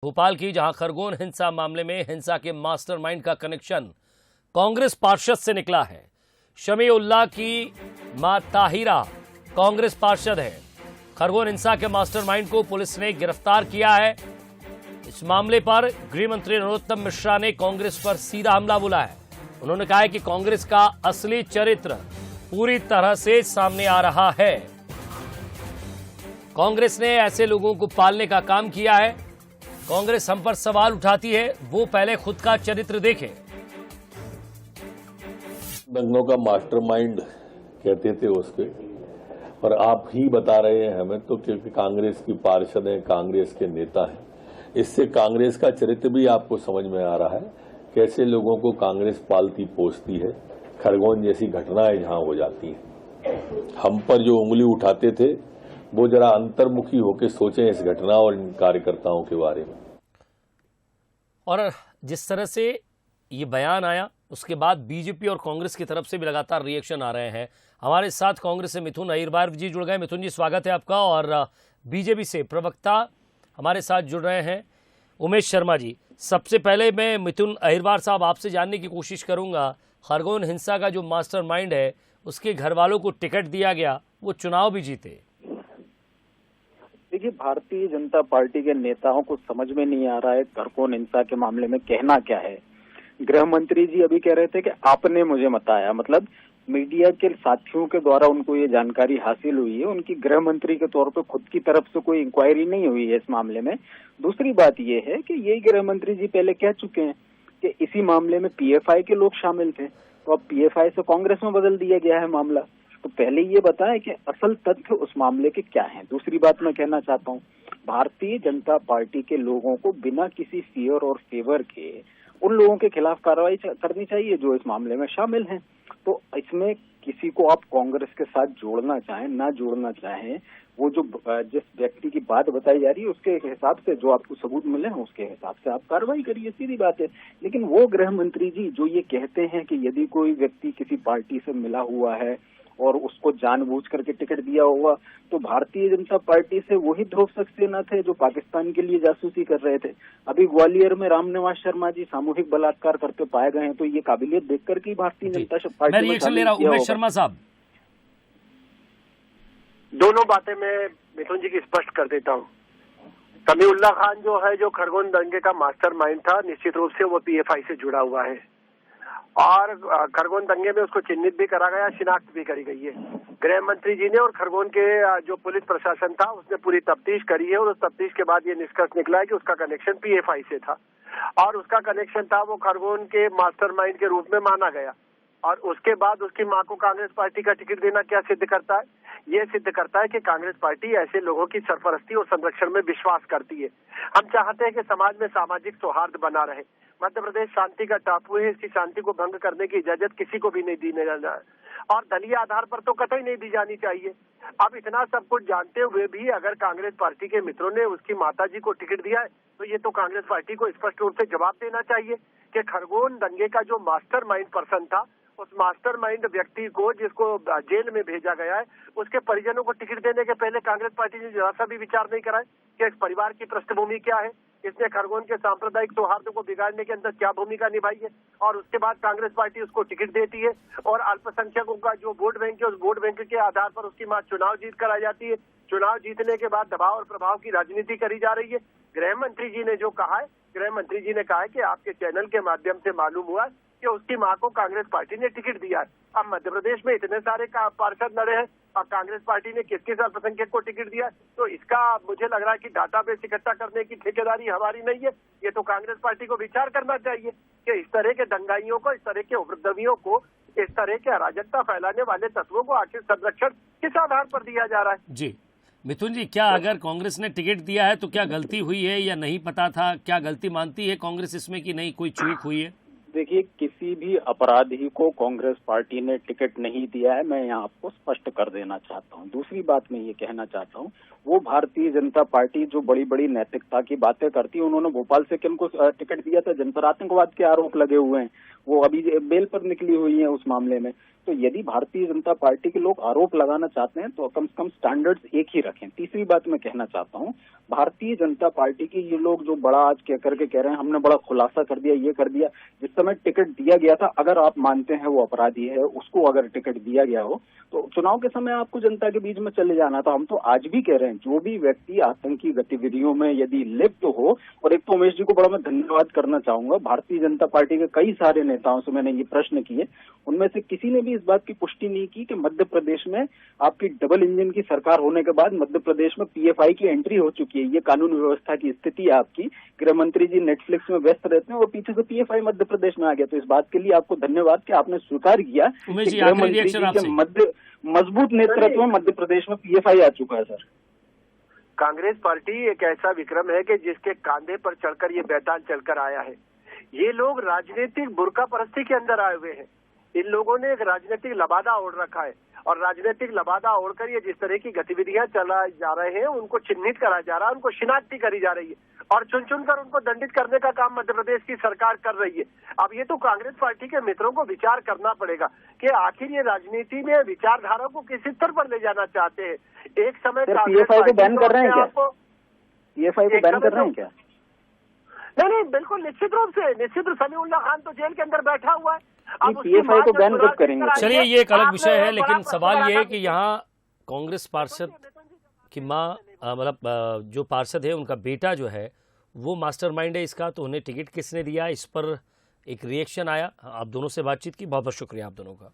भोपाल की, जहां खरगोन हिंसा मामले में हिंसा के मास्टरमाइंड का कनेक्शन कांग्रेस पार्षद से निकला है। शमीउल्लाह की मां ताहिरा कांग्रेस पार्षद है। खरगोन हिंसा के मास्टरमाइंड को पुलिस ने गिरफ्तार किया है। इस मामले पर गृह मंत्री नरोत्तम मिश्रा ने कांग्रेस पर सीधा हमला बोला है। उन्होंने कहा है कि कांग्रेस का असली चरित्र पूरी तरह से सामने आ रहा है। कांग्रेस ने ऐसे लोगों को पालने का काम किया है। कांग्रेस हम पर सवाल उठाती है, वो पहले खुद का चरित्र देखे। दंगों का मास्टरमाइंड कहते थे उसके, पर आप ही बता रहे हैं हमें तो, क्योंकि कांग्रेस की पार्षद है, कांग्रेस के नेता है। इससे कांग्रेस का चरित्र भी आपको समझ में आ रहा है, कैसे लोगों को कांग्रेस पालती पोसती है। खरगोन जैसी घटनाएं जहां हो जाती हैं, हम पर जो उंगली उठाते थे वो जरा अंतर्मुखी होकर सोचें इस घटना और इन कार्यकर्ताओं के बारे में। और जिस तरह से ये बयान आया, उसके बाद बीजेपी और कांग्रेस की तरफ से भी लगातार रिएक्शन आ रहे हैं। हमारे साथ कांग्रेस से मिथुन अहिरबार जी जुड़ गए। मिथुन जी, स्वागत है आपका। और बीजेपी से प्रवक्ता हमारे साथ जुड़ रहे हैं उमेश शर्मा जी। सबसे पहले मैं मिथुन अहिरबार साहब आपसे जानने की कोशिश करूंगा, खरगोन हिंसा का जो मास्टरमाइंड है उसके घर वालों को टिकट दिया गया, वो चुनाव भी जीते। देखिए, भारतीय जनता पार्टी के नेताओं को समझ में नहीं आ रहा है खरगोन हिंसा के मामले में कहना क्या है। गृह मंत्री जी अभी कह रहे थे कि आपने मुझे बताया, मतलब मीडिया के साथियों के द्वारा उनको ये जानकारी हासिल हुई है। उनकी गृह मंत्री के तौर पर खुद की तरफ से कोई इंक्वायरी नहीं हुई है इस मामले में। दूसरी बात ये है कि यही गृह मंत्री जी पहले कह चुके हैं कि इसी मामले में पीएफआई के लोग शामिल थे, तो अब पीएफआई से कांग्रेस में बदल दिया गया है मामला। तो पहले ये बताएं कि असल तथ्य उस मामले के क्या हैं। दूसरी बात मैं कहना चाहता हूँ, भारतीय जनता पार्टी के लोगों को बिना किसी फियर और फेवर के उन लोगों के खिलाफ कार्रवाई करनी चाहिए जो इस मामले में शामिल हैं। तो इसमें किसी को आप कांग्रेस के साथ जोड़ना चाहें ना जोड़ना चाहें, वो जो जिस व्यक्ति की बात बताई जा रही है उसके हिसाब से जो आपको सबूत मिले हैं उसके हिसाब से आप कार्रवाई करिए, सीधी बात है। लेकिन वो गृह मंत्री जी जो ये कहते हैं कि यदि कोई व्यक्ति किसी पार्टी से मिला हुआ है और उसको जानबूझ करके टिकट दिया होगा, तो भारतीय जनता पार्टी से वही ध्रुव सक्सेना थे जो पाकिस्तान के लिए जासूसी कर रहे थे। अभी ग्वालियर में रामनिवास शर्मा जी सामूहिक बलात्कार करते पाए गए हैं, तो ये काबिलियत देख करके भारतीय जनता पार्टी मैं रिएक्शन ले रहा हूं। उमेश शर्मा साहब, दोनों बातें मैं मिथुन जी की स्पष्ट कर देता हूँ। शमीउल्लाह खान जो है, जो खरगोन दंगे का मास्टरमाइंड था, निश्चित रूप से वो पीएफआई से जुड़ा हुआ है और खरगोन दंगे में उसको चिन्हित भी करा गया, शिनाख्त भी करी गई है। गृह मंत्री जी ने और खरगोन के जो पुलिस प्रशासन था उसने पूरी तफ्तीश करी है और उस तफ्तीश के बाद ये निष्कर्ष निकला है कि उसका कनेक्शन पीएफआई से था और उसका कनेक्शन था वो खरगोन के मास्टरमाइंड के रूप में माना गया। और उसके बाद उसकी मां को कांग्रेस पार्टी का टिकट देना क्या सिद्ध करता है? ये सिद्ध करता है कि कांग्रेस पार्टी ऐसे लोगों की सरपरस्ती और संरक्षण में विश्वास करती है। हम चाहते हैं कि समाज में सामाजिक सौहार्द बना रहे। मध्य प्रदेश शांति का टापू है, इसकी शांति को भंग करने की इजाजत किसी को भी नहीं दी जाना है और दलीय आधार पर तो कतई नहीं दी जानी चाहिए। अब इतना सब कुछ जानते हुए भी अगर कांग्रेस पार्टी के मित्रों ने उसकी माताजी को टिकट दिया है, तो ये तो कांग्रेस पार्टी को स्पष्ट रूप से जवाब देना चाहिए कि खरगोन दंगे का जो मास्टरमाइंड पर्सन था, उस मास्टरमाइंड व्यक्ति को जिसको जेल में भेजा गया है, उसके परिजनों को टिकट देने के पहले कांग्रेस पार्टी ने जरा सा भी विचार नहीं कराया कि इस परिवार की पृष्ठभूमि क्या है, इसने खरगोन के सांप्रदायिक सौहार्द को बिगाड़ने के अंदर क्या भूमिका निभाई है। और उसके बाद कांग्रेस पार्टी उसको टिकट देती है और अल्पसंख्यकों का जो वोट बैंक है, उस वोट बैंक के आधार पर उसकी मां चुनाव जीत कर आ जाती है। चुनाव जीतने के बाद दबाव और प्रभाव की राजनीति करी जा रही है। गृह मंत्री जी ने जो कहा है, गृह मंत्री जी ने कहा है कि आपके चैनल के माध्यम से मालूम हुआ कि उसकी मां को कांग्रेस पार्टी ने टिकट दिया है। अब मध्य प्रदेश में इतने सारे पार्षद लड़े हैं और कांग्रेस पार्टी ने किस किस अल्पसंख्यक को टिकट दिया है, तो इसका मुझे लग रहा है कि डाटाबेस इकट्ठा करने की ठेकेदारी हमारी नहीं है। ये तो कांग्रेस पार्टी को विचार करना चाहिए कि इस तरह के दंगाइयों को, इस तरह के उपद्रवियों को, इस तरह के अराजकता फैलाने वाले तत्वों को आखिर संरक्षण किस आधार पर दिया जा रहा है। जी मिथुन जी, क्या अगर कांग्रेस ने टिकट दिया है तो क्या गलती हुई है या नहीं पता था? क्या गलती मानती है कांग्रेस इसमें कि नहीं कोई चूक हुई है? देखिए, किसी भी अपराधी को कांग्रेस पार्टी ने टिकट नहीं दिया है, मैं यहाँ आपको स्पष्ट कर देना चाहता हूँ। दूसरी बात मैं ये कहना चाहता हूँ, वो भारतीय जनता पार्टी जो बड़ी बड़ी नैतिकता की बातें करती है, उन्होंने भोपाल से किनको टिकट दिया था? जिन पर आतंकवाद के आरोप लगे हुए हैं, वो अभी बेल पर निकली हुई है उस मामले में। तो यदि भारतीय जनता पार्टी के लोग आरोप लगाना चाहते हैं तो कम से कम स्टैंडर्ड्स एक ही रखें। तीसरी बात मैं कहना चाहता हूँ, भारतीय जनता पार्टी के ये लोग जो बड़ा आज कह करके कह रहे हैं हमने बड़ा खुलासा कर दिया, ये कर दिया, जिस समय टिकट दिया गया था, अगर आप मानते हैं वो अपराधी है, उसको अगर टिकट दिया गया हो तो चुनाव के समय आपको जनता के बीच में चले जाना था। हम तो आज भी कह रहे हैं, जो भी व्यक्ति आतंकी गतिविधियों में यदि लिप्त हो, और एक तो उमेश जी को बड़ा मैं धन्यवाद करना चाहूंगा, भारतीय जनता पार्टी के कई सारे नेताओं से मैंने ये प्रश्न किए, उनमें से किसी ने भी इस बात की पुष्टि नहीं की कि मध्य प्रदेश में आपकी डबल इंजन की सरकार होने के बाद मध्य प्रदेश में पीएफआई की एंट्री हो चुकी है। ये कानून व्यवस्था की स्थिति है आपकी। गृह मंत्री जी नेटफ्लिक्स में व्यस्त रहते हैं और पीछे से पीएफआई मध्य प्रदेश में आ गया। तो इस बात के लिए आपको धन्यवाद कि आपने स्वीकार किया कि गृह मंत्री जी के मजबूत नेतृत्व में मध्य प्रदेश में पीएफआई आ चुका है। सर, कांग्रेस पार्टी एक ऐसा विक्रम है कि जिसके कांधे पर चढ़कर ये मैदान चलकर आया है। ये लोग राजनीतिक बुर्का परस्ती के अंदर आए हुए हैं। इन लोगों ने एक राजनीतिक लबादा ओढ़ रखा है और राजनीतिक लबादा ओढ़कर ये जिस तरह की गतिविधियां चला जा रहे हैं, उनको चिन्हित करा जा रहा है, उनको शिनाख्ती करी जा रही है और चुन चुनकर उनको दंडित करने का काम मध्य प्रदेश की सरकार कर रही है। अब ये तो कांग्रेस पार्टी के मित्रों को विचार करना पड़ेगा कि आखिर ये राजनीति में विचारधारा को किस स्तर पर ले जाना चाहते हैं। एक समय पीएफआई को बैन कर रहे हैं क्या? पीएफआई को बैन कर रहे हैं क्या? नहीं, बिल्कुल निश्चित रूप से समीउल्लाह खान तो जेल के अंदर बैठा हुआ है। अब पीएफआई को बैन कब करेंगे? चलिए, ये एक अलग विषय है, लेकिन सवाल ये है कि यहाँ कांग्रेस पार्षद की माँ, मतलब जो पार्षद है उनका बेटा जो है वो मास्टरमाइंड है इसका, तो उन्हें टिकट किसने दिया, इस पर एक रिएक्शन आया। आप दोनों से बातचीत की, बहुत बहुत शुक्रिया आप दोनों का।